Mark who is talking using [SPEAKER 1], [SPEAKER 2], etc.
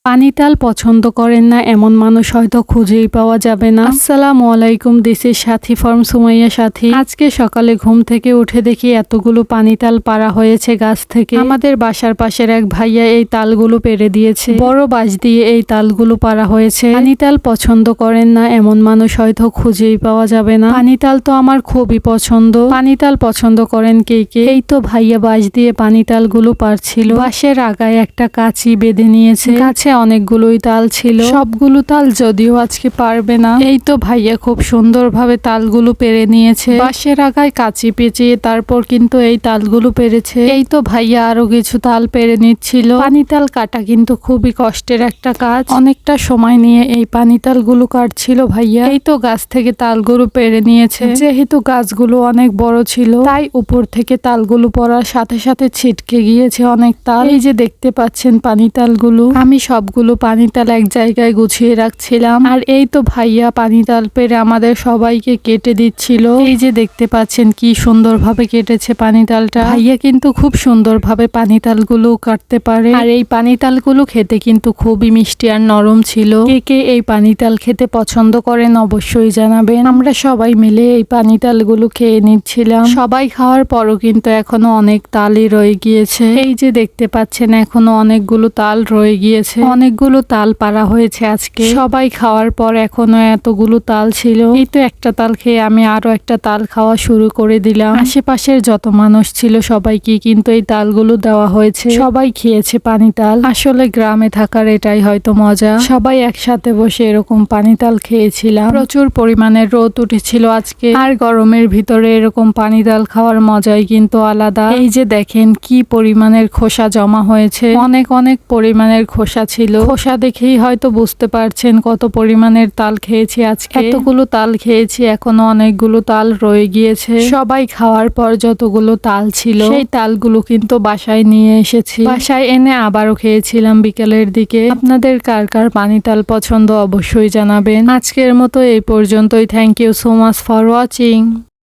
[SPEAKER 1] পানি তাল পছন্দ করেন না এমন মানুষ হয়তো খুঁজেই পাওয়া যাবে না। আসসালামু আলাইকুম, this is Sathi form Sumaiya সাথী। আজকে সকালে ঘুম থেকে উঠে দেখি এতগুলো পানি তাল পাড়া হয়েছে গাছ থেকে। আমাদের বাসার পাশের এক ভাইয়া এই তালগুলো পেরে দিয়েছে। বড় বাঁশ দিয়ে এই তালগুলো পাড়া হয়েছে। পানি তাল পছন্দ করেন না এমন মানুষ হয়তো খুঁজেই পাওয়া যাবে না। পানি তাল তো আমার খুবই পছন্দ। পানি তাল পছন্দ করেন কে কে? এই তো ভাইয়া বাঁশ দিয়ে পানি তালগুলো পারছিল। বাঁশের আগায় একটা কাঁচি বেঁধে নিয়েছে। গাছে অনেকগুলোই তাল ছিল। সবগুলো তাল যদিও আজকে পারবে না। এই তো ভাইয়া খুব সুন্দরভাবে তালগুলো পেরে নিয়েছে। বাঁশের আগায় কাঁচি পেঁচিয়ে তারপর কিন্তু এই তালগুলো পেরেছে। এই তো ভাইয়া আরো কিছু তাল পেরে নিচ্ছিল। পানি তাল কাটা কিন্তু খুবই কষ্টের একটা কাজ। অনেকটা সময় নিয়ে এই পানি তালগুলো কাটছিল ভাইয়া। এই তো গাছ থেকে তালগুলো পেরে নিয়েছে। যেহেতু গাছগুলো অনেক বড় ছিল তাই উপর থেকে তালগুলো পড়ার সাথে সাথে ছিটকে গিয়েছে অনেক তাল। এই যে দেখতে পাচ্ছেন পানি তালগুলো, আমি সবগুলো পানি তাল এক জায়গায় গুছিয়ে রাখছিলাম। আর এই তো ভাইয়া পানি তাল পেরে আমাদের সবাইকে কেটে দিচ্ছিল। এই যে দেখতে পাচ্ছেন কি সুন্দরভাবে কেটেছে পানি তালটা। ভাইয়া কিন্তু খুব সুন্দরভাবে পানি তালগুলো কাটতে পারে। আর এই পানি তালগুলো খেতে কিন্তু খুবই মিষ্টি আর নরম ছিল। কে কে এই পানি তাল খেতে পছন্দ করেন অবশ্যই জানাবেন। আমরা সবাই মিলে এই পানি তালগুলো খেয়ে নিচ্ছিলাম। সবাই খাওয়ার পরও কিন্তু এখনো অনেক তালই রয়ে গিয়েছে। এই যে দেখতে পাচ্ছেন এখনো অনেকগুলো তাল রয়ে গিয়েছে। অনেকগুলো তাল পাড়া হয়েছে আজকে। সবাই খাওয়ার পর এখনো এতগুলো তাল ছিল। এই তো একটা তাল খেয়ে আমি আরো একটা তাল খাওয়া শুরু করে দিলাম। আশেপাশের যত মানুষ ছিল সবাইকে কিন্তু এই তালগুলো দেওয়া হয়েছে। সবাই খেয়েছে পানি তাল। আসলে গ্রামে থাকার এটাই হয়তো মজা। সবাই একসাথে বসে এরকম পানি তাল খেয়েছিলাম। প্রচুর পরিমাণে রোদ উঠেছিল আজকে। আর গরমের ভিতরে এরকম পানি তাল খাওয়ার মজাই কিন্তু আলাদা। এই যে দেখেন কি পরিমাণের খোসা জমা হয়েছে। অনেক অনেক পরিমাণের খোসা ছিল। খোসা দেখেই হয়তো বুঝতে পারছেন কত পরিমাণের তাল খেয়েছি আজকে। এতগুলো তাল খেয়েছি, এখনো অনেকগুলো তাল রয়ে গিয়েছে। সবাই খাওয়ার পর যতগুলো তাল ছিল সেই তালগুলো কিন্তু বাসায় নিয়ে এসেছি। বাসায় এনে আবারও খেয়েছিলাম বিকেলের দিকে। আপনাদের কার কার পানি তাল পছন্দ অবশ্যই জানাবেন। আজকের মতো এই পর্যন্তই। Thank you so much for watching.